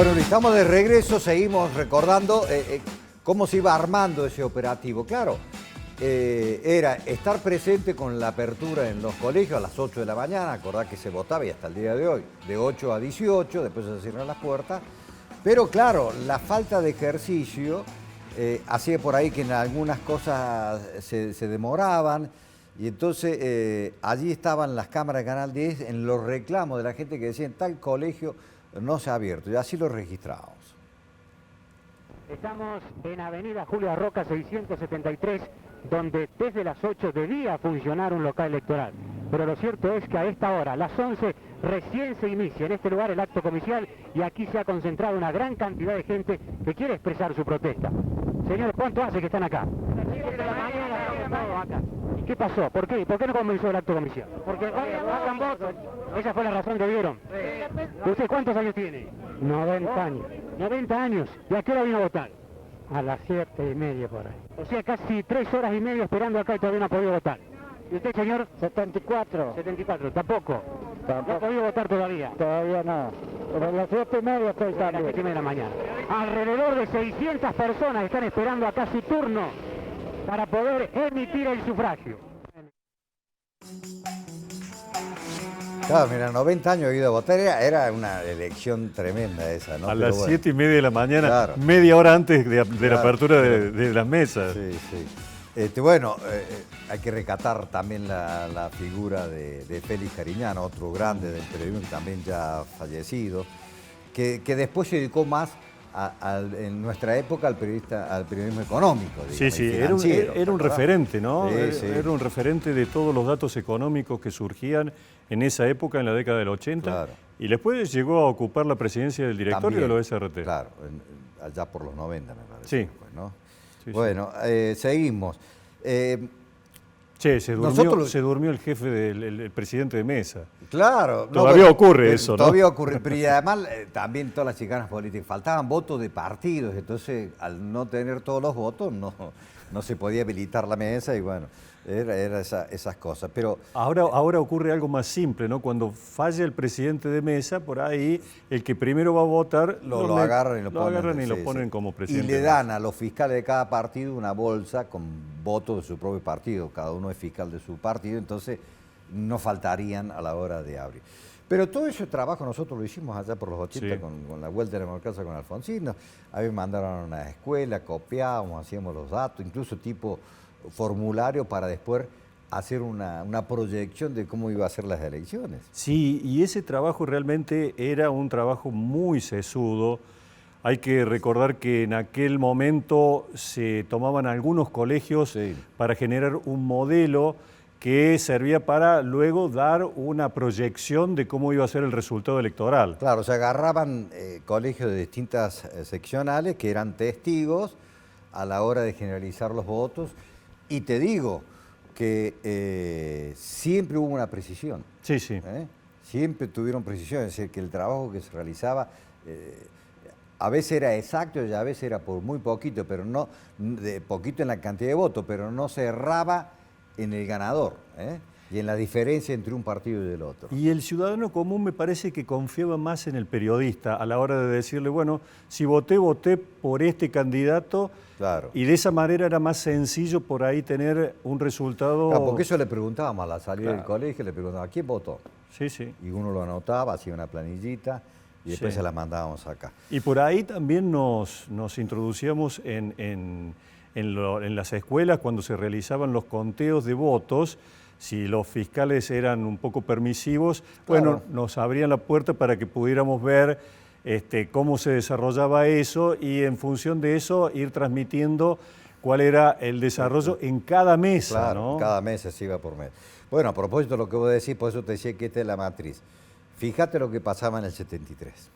Bueno, estamos de regreso, seguimos recordando cómo se iba armando ese operativo. Claro, era estar presente con la apertura en los colegios a las 8 de la mañana, acordá que se votaba y hasta el día de hoy, de 8 a 18, después se cierran las puertas. Pero claro, la falta de ejercicio hacía por ahí que en algunas cosas se demoraban. Y entonces allí estaban las cámaras de Canal 10 en los reclamos de la gente que decía en tal colegio no se ha abierto, y así lo registramos. Estamos en Avenida Julia Roca 673, donde desde las 8 debía funcionar un local electoral. Pero lo cierto es que a esta hora, a las 11, recién se inicia en este lugar el acto comicial y aquí se ha concentrado una gran cantidad de gente que quiere expresar su protesta. Señores, ¿cuánto hace que están acá? ¿Y qué pasó? ¿Por qué? ¿Por qué no comenzó el acto comicial? Porque faltan votos. Esa fue la razón que dieron. ¿Usted cuántos años tiene? 90 años. 90 años. ¿Y a qué hora vino a votar? A las 7:30 por ahí. O sea, casi 3 horas y media esperando acá y todavía no ha podido votar. ¿Y usted, señor? 74. 74, tampoco. Tampoco. No ha podido votar todavía. Todavía no. Pero a las 7:30 estoy A las también. 7:30 de la mañana. Alrededor de 600 personas están esperando acá su turno para poder emitir el sufragio. Claro, mira, 90 años he ido a votar, era una elección tremenda esa, ¿no? A Pero las bueno. 7:30 de la mañana, Claro. media hora antes de Claro, la apertura sí. de las mesas. Sí, sí. Bueno, hay que recatar también la figura de Félix Cariñano, otro grande del periodismo, también ya fallecido, que después se dedicó más en nuestra época al periodismo económico. Digamos, Sí, sí, y era un financiero, referente, ¿no? Sí, sí. Era un referente de todos los datos económicos que surgían en esa época, en la década del 80. Claro. Y después llegó a ocupar la presidencia del directorio También, de los SRT. Claro, allá por los 90 me parece. Sí. Después, ¿no? Sí, Bueno, seguimos. Che, se Nosotros- durmió el jefe el presidente de mesa. Claro. Todavía pero- ocurre pero eso, ¿no? Todavía ocurre, pero y además también todas las chicanas políticas, faltaban votos de partidos, entonces al no tener todos los votos no se podía habilitar la mesa y bueno, era esas cosas. Pero Ahora ocurre algo más simple, ¿no? Cuando falla el presidente de mesa, por ahí el que primero va a votar lo agarran y lo ponen, ponen, sí. como Y presidente. le de mesa. dan a los fiscales de cada partido una bolsa con votos de su propio partido, cada uno es fiscal de su partido, entonces no faltarían a la hora de abrir. Pero todo ese trabajo nosotros lo hicimos allá por los 80 Sí. con la Vuelta de la Democracia con Alfonsín. A mí me mandaron a una escuela, copiábamos, hacíamos los datos, incluso tipo formulario para después hacer una proyección de cómo iba a ser las elecciones. Sí, y ese trabajo realmente era un trabajo muy sesudo. Hay que recordar que en aquel momento se tomaban algunos colegios Sí. para generar un modelo que servía para luego dar una proyección de cómo iba a ser el resultado electoral. Claro, se agarraban colegios de distintas seccionales que eran testigos a la hora de generalizar los votos. Y te digo que siempre hubo una precisión. Sí, sí. Siempre tuvieron precisión, es decir, que el trabajo que se realizaba a veces era exacto y a veces era por muy poquito, pero no de poquito en la cantidad de votos, pero no se erraba en el ganador y en la diferencia entre un partido y el otro. Y el ciudadano común me parece que confiaba más en el periodista a la hora de decirle, bueno, si voté por este candidato, Claro. y de esa manera era más sencillo por ahí tener un resultado... Claro, porque eso le preguntábamos a la salida del Claro. colegio, le preguntábamos, ¿a quién votó? Sí, sí. Y uno lo anotaba, hacía una planillita y después Sí. se la mandábamos acá. Y por ahí también nos introducíamos en las escuelas cuando se realizaban los conteos de votos. Si los fiscales eran un poco permisivos, Claro. bueno, nos abrían la puerta para que pudiéramos ver cómo se desarrollaba eso y en función de eso ir transmitiendo cuál era el desarrollo en cada mesa, Claro, ¿no? cada mes se iba por mes. Bueno, a propósito de lo que vos decís, por eso te decía que esta es la matriz. Fíjate lo que pasaba en el 73.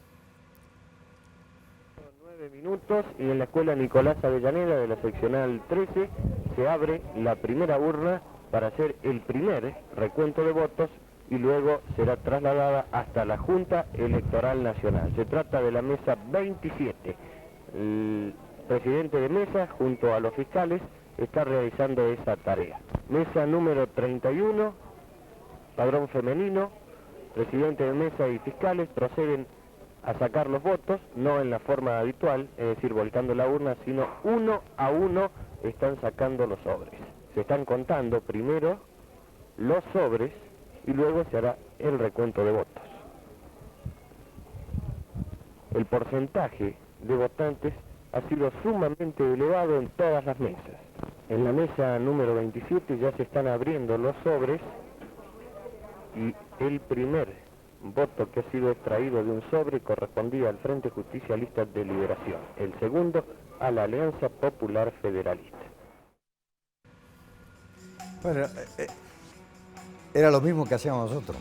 9 minutos y en la escuela Nicolás Avellaneda de la seccional 13 se abre la primera urna para hacer el primer recuento de votos y luego será trasladada hasta la Junta Electoral Nacional. Se trata de la mesa 27. El presidente de mesa junto a los fiscales está realizando esa tarea. Mesa número 31, padrón femenino, presidente de mesa y fiscales proceden a sacar los votos, no en la forma habitual, es decir, volcando la urna, sino uno a uno están sacando los sobres. Se están contando primero los sobres y luego se hará el recuento de votos. El porcentaje de votantes ha sido sumamente elevado en todas las mesas. En la mesa número 27 ya se están abriendo los sobres y el primer voto que ha sido extraído de un sobre correspondía al Frente Justicialista de Liberación, el segundo a la Alianza Popular Federalista. Bueno, era lo mismo que hacíamos nosotros.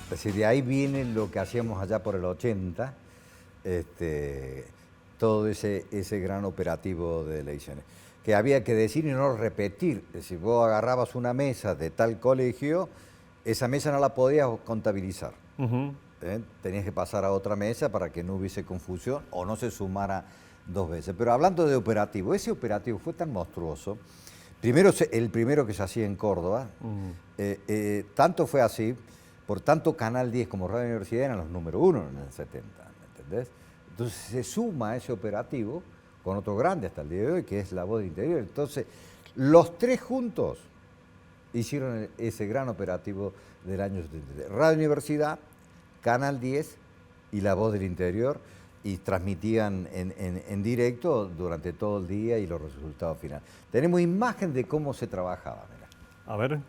Es decir, de ahí viene lo que hacíamos allá por el 80, todo ese gran operativo de elecciones. Que había que decir y no repetir. Es decir, vos agarrabas una mesa de tal colegio, esa mesa no la podías contabilizar. Tenías que pasar a otra mesa para que no hubiese confusión o no se sumara dos veces. Pero hablando de operativo, ese operativo fue tan monstruoso. Primero, el primero que se hacía en Córdoba, tanto fue así, por tanto Canal 10 como Radio Universidad eran los número 1 en el 70, ¿me entendés? Entonces se suma ese operativo con otro grande hasta el día de hoy, que es La Voz del Interior. Entonces, los tres juntos hicieron ese gran operativo del año 73. Radio Universidad, Canal 10 y La Voz del Interior, y transmitían en directo durante todo el día y los resultados finales. Tenemos imagen de cómo se trabajaba. Mirá. A ver.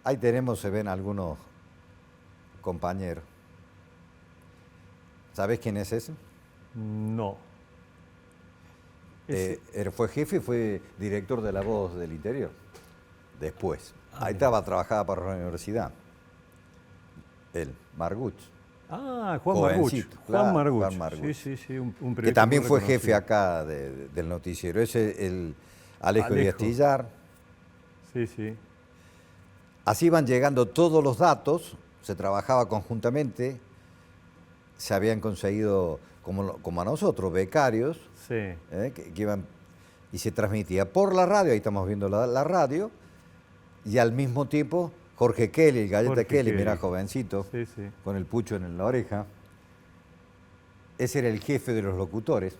Ahí tenemos, se ven algunos compañeros. ¿Sabés quién es ese? No. Fue jefe y fue director de La Voz del Interior. Después. Ahí estaba, trabajaba para la universidad. Él, Marguch. Ah, Juan Marguch. Claro, Juan Marguch. Juan Marguch. Sí, un que también fue jefe acá del noticiero. Ese es el Alejo Díaz Tillar. Sí. Así iban llegando todos los datos, se trabajaba conjuntamente, se habían conseguido, como a nosotros, becarios, que iban, y se transmitía por la radio, ahí estamos viendo la radio, y al mismo tiempo Jorge Kelly, el Galleta Kelly, mirá, jovencito, con el pucho en la oreja. Ese era el jefe de los locutores.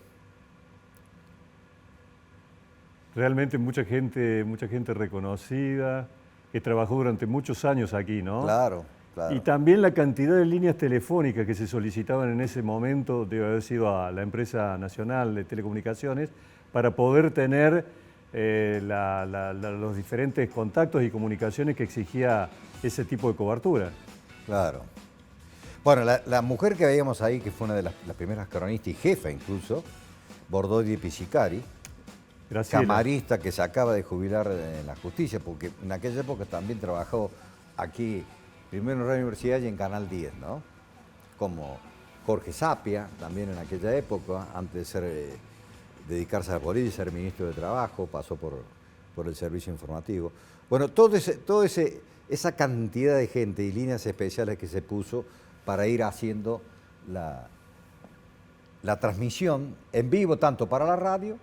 Realmente mucha gente reconocida, que trabajó durante muchos años aquí, ¿no? Claro. Y también la cantidad de líneas telefónicas que se solicitaban en ese momento, debe haber sido a la empresa nacional de telecomunicaciones, para poder tener los diferentes contactos y comunicaciones que exigía ese tipo de cobertura. Claro. Bueno, la mujer que veíamos ahí, que fue una de las primeras cronistas y jefa incluso, Bordodi Pisicari, Graciela. Camarista que se acaba de jubilar en la justicia, porque en aquella época también trabajó aquí, primero en Radio Universidad y en Canal 10, ¿no? Como Jorge Sapia, también en aquella época, antes de dedicarse a la política y ser ministro de Trabajo, pasó por el servicio informativo. Bueno, esa cantidad de gente y líneas especiales que se puso para ir haciendo la transmisión en vivo, tanto para la radio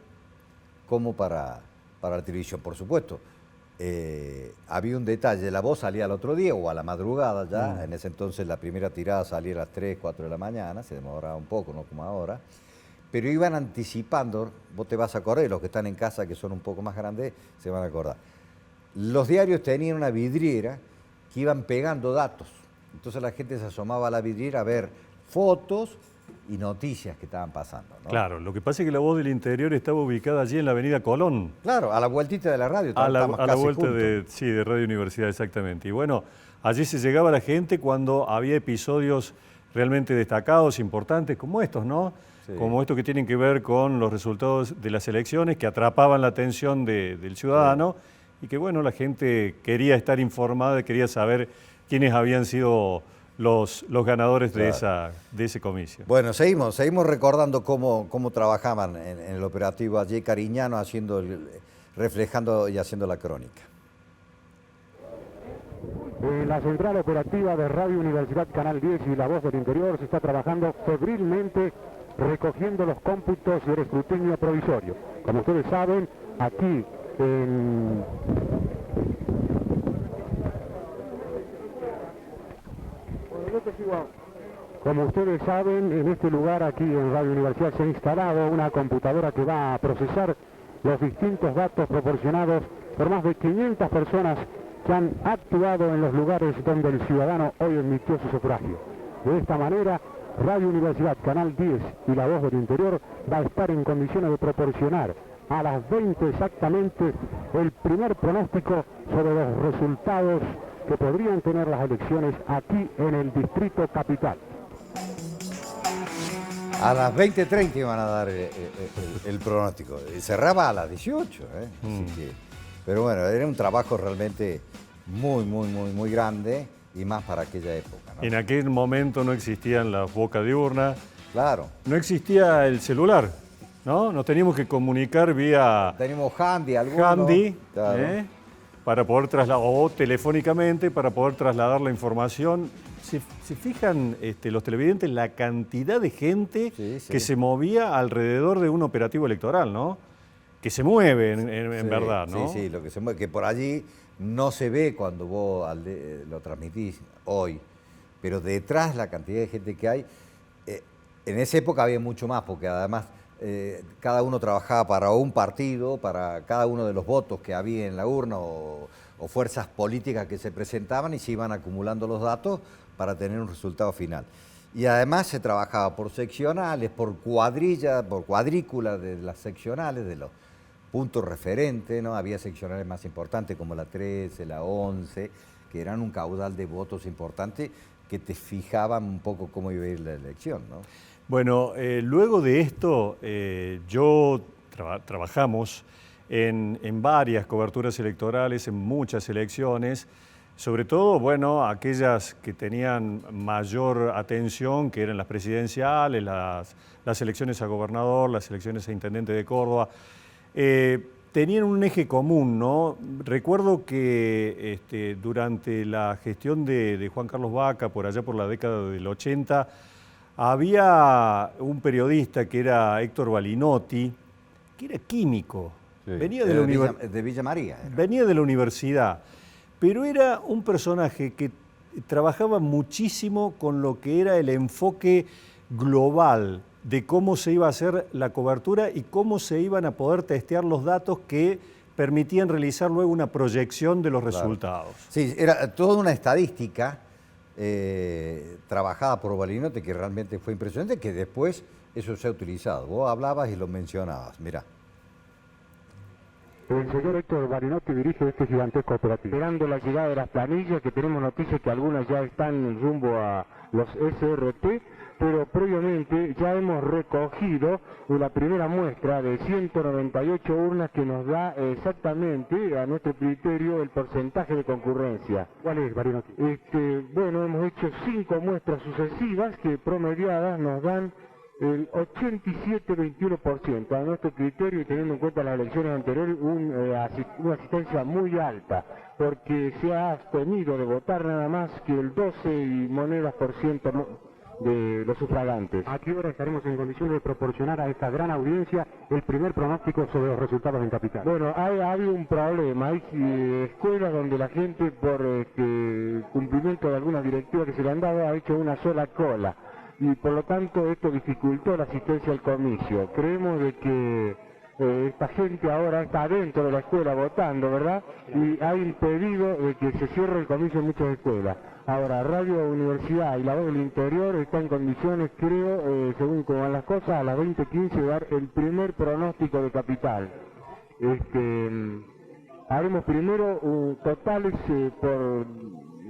como para la televisión, por supuesto. Había un detalle, la voz salía al otro día o a la madrugada ya, en ese entonces la primera tirada salía a las 3, 4 de la mañana, se demoraba un poco, no como ahora, pero iban anticipando, vos te vas a acordar, los que están en casa que son un poco más grandes se van a acordar. Los diarios tenían una vidriera que iban pegando datos, entonces la gente se asomaba a la vidriera a ver fotos y noticias que estaban pasando, ¿no? Claro, lo que pasa es que La Voz del Interior estaba ubicada allí en la avenida Colón. Claro, a la vueltita de la radio. A la vuelta de Radio Universidad, exactamente. Y bueno, allí se llegaba la gente cuando había episodios realmente destacados, importantes, como estos, ¿no? Sí. Como estos que tienen que ver con los resultados de las elecciones, que atrapaban la atención del ciudadano, y que bueno, la gente quería estar informada, quería saber quiénes habían sido los ganadores de ese comicio. Bueno, seguimos recordando cómo trabajaban en el operativo allí Cariñano, reflejando y haciendo la crónica. En la central operativa de Radio Universidad Canal 10 y La Voz del Interior se está trabajando febrilmente recogiendo los cómputos y el escrutinio provisorio. Como ustedes saben, aquí Como ustedes saben, en este lugar aquí en Radio Universidad se ha instalado una computadora que va a procesar los distintos datos proporcionados por más de 500 personas que han actuado en los lugares donde el ciudadano hoy emitió su sufragio. De esta manera, Radio Universidad, Canal 10 y La Voz del Interior va a estar en condiciones de proporcionar a las 20 exactamente el primer pronóstico sobre los resultados que podrían tener las elecciones aquí en el Distrito Capital. A las 20:30 iban a dar el pronóstico. Y cerraba a las 18. Así que, pero bueno, era un trabajo realmente muy grande y más para aquella época, ¿no? En aquel momento no existían las bocas de urna. Claro. No existía el celular, ¿no? Nos teníamos que comunicar vía Tenemos handy, algunos. handy, Claro. para poder trasladar, o telefónicamente para poder trasladar la información. Se fijan los televidentes la cantidad de gente Sí, sí. que se movía alrededor de un operativo electoral, ¿no? Que se mueve en Sí, verdad, ¿no? Sí, lo que se mueve, que por allí no se ve cuando vos lo transmitís hoy, pero detrás la cantidad de gente que hay, en esa época había mucho más, porque además cada uno trabajaba para un partido, para cada uno de los votos que había en la urna o fuerzas políticas que se presentaban y se iban acumulando los datos para tener un resultado final. Y además se trabajaba por seccionales, por cuadrilla, por cuadrícula de las seccionales, de los puntos referentes, ¿no? Había seccionales más importantes como la 13, la 11, que eran un caudal de votos importante que te fijaban un poco cómo iba a ir la elección, ¿no? Bueno, luego de esto, trabajamos en varias coberturas electorales, en muchas elecciones, sobre todo, bueno, aquellas que tenían mayor atención, que eran las presidenciales, las elecciones a gobernador, las elecciones a intendente de Córdoba. Tenían un eje común, ¿no? Recuerdo que durante la gestión de Juan Carlos Vaca, por allá por la década del 80, había un periodista que era Héctor Balinotti, que era químico, Sí. venía de Villa María. venía de la universidad, pero era un personaje que trabajaba muchísimo con lo que era el enfoque global de cómo se iba a hacer la cobertura y cómo se iban a poder testear los datos que permitían realizar luego una proyección de los resultados. Sí, era toda una estadística trabajada por Balinotti que realmente fue impresionante, que después eso se ha utilizado. Vos hablabas y lo mencionabas, mirá. El señor Héctor Balinotti dirige este gigantesco operativo. Esperando la llegada de las planillas, que tenemos noticias que algunas ya están rumbo a los SRT, pero previamente ya hemos recogido la primera muestra de 198 urnas que nos da exactamente a nuestro criterio el porcentaje de concurrencia. ¿Cuál es, Balinotti? Bueno, hemos hecho 5 muestras sucesivas que promediadas nos dan el 87-21%, a nuestro criterio y teniendo en cuenta las elecciones anteriores, una asistencia muy alta, porque se ha abstenido de votar nada más que el 12 y monedas por ciento de los sufragantes. ¿A qué hora estaremos en condiciones de proporcionar a esta gran audiencia el primer pronóstico sobre los resultados en Capital? Bueno, ha habido un problema, hay escuelas donde la gente por cumplimiento de algunas directivas que se le han dado ha hecho una sola cola. Y por lo tanto esto dificultó la asistencia al comicio. Creemos de que esta gente ahora está dentro de la escuela votando, ¿verdad? Y ha impedido de que se cierre el comicio en muchas escuelas. Ahora, Radio Universidad y La Voz del Interior están en condiciones, creo, según cómo van las cosas, a las 20:15 de dar el primer pronóstico de Capital. Haremos primero totales por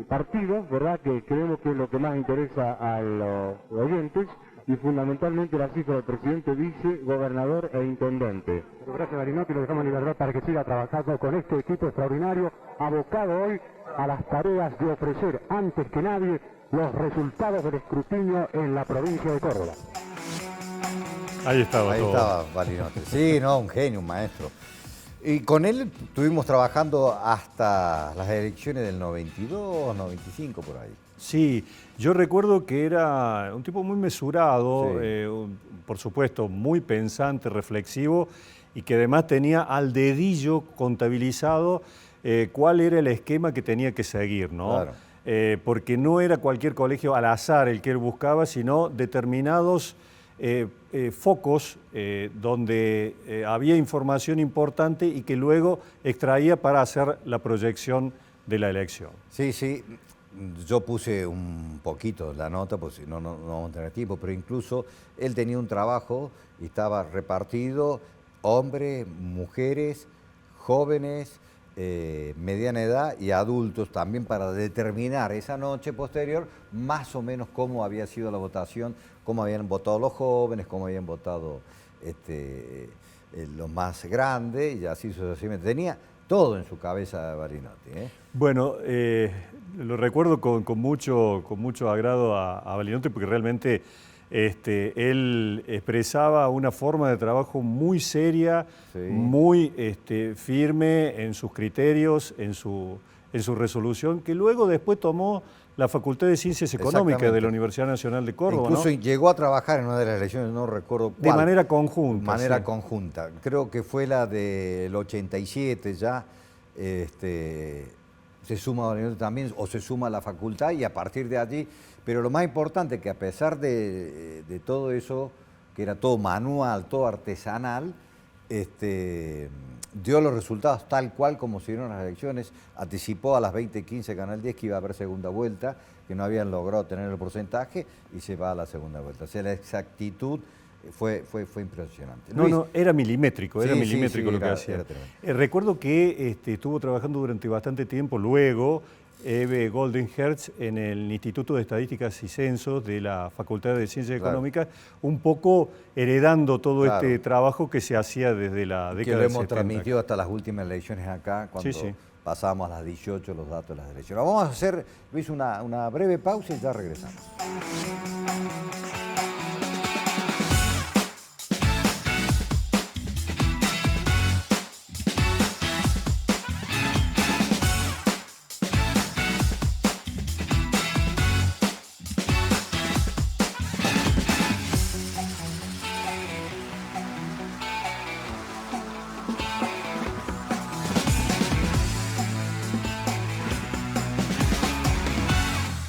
partidos, ¿verdad? Que creemos que es lo que más interesa a los oyentes, y fundamentalmente la cifra del presidente, vice, gobernador e intendente. Gracias, Balinotti, lo dejamos en libertad para que siga trabajando con este equipo extraordinario, abocado hoy a las tareas de ofrecer, antes que nadie, los resultados del escrutinio en la provincia de Córdoba. Ahí estaba Ahí todo. estaba Balinotti. Sí, no, un genio, un maestro. Y con él estuvimos trabajando hasta las elecciones del 92, 95, por ahí. Sí, yo recuerdo que era un tipo muy mesurado, Sí. por supuesto, muy pensante, reflexivo, y que además tenía al dedillo contabilizado cuál era el esquema que tenía que seguir, ¿no? Claro. porque no era cualquier colegio al azar el que él buscaba, sino determinados focos donde había información importante y que luego extraía para hacer la proyección de la elección. Sí, sí, yo puse un poquito la nota, pues no vamos a tener tiempo, pero incluso él tenía un trabajo y estaba repartido hombres, mujeres, jóvenes, mediana edad y adultos también para determinar esa noche posterior más o menos cómo había sido la votación, cómo habían votado los jóvenes, cómo habían votado los más grandes y así sucesivamente. Tenía todo en su cabeza Balinotti. Bueno, lo recuerdo con mucho agrado a Balinotti porque realmente él expresaba una forma de trabajo muy seria, sí, muy firme en sus criterios, en su resolución, que luego después tomó la Facultad de Ciencias Económicas de la Universidad Nacional de Córdoba. Incluso llegó a trabajar en una de las elecciones, no recuerdo cuál. De manera conjunta. De manera sí. conjunta. Creo que fue la del 87 ya. Se suma Balinotti también, o se suma a la facultad y a partir de allí. Pero lo más importante es que a pesar de todo eso, que era todo manual, todo artesanal, dio los resultados tal cual como se dieron las elecciones, anticipó a las 20:15 Canal 10 que iba a haber segunda vuelta, que no habían logrado tener el porcentaje y se va a la segunda vuelta. O sea, la exactitud fue impresionante. No, no, era milimétrico, sí, lo que hacía. Recuerdo que estuvo trabajando durante bastante tiempo, luego Eve Goldenherz en el Instituto de Estadísticas y Censos de la Facultad de Ciencias Económicas, un poco heredando todo este trabajo que se hacía desde la década de 70. Que lo hemos transmitido hasta las últimas elecciones acá, cuando pasamos a las 18 los datos de las elecciones. Vamos a hacer, Luis, una breve pausa y ya regresamos.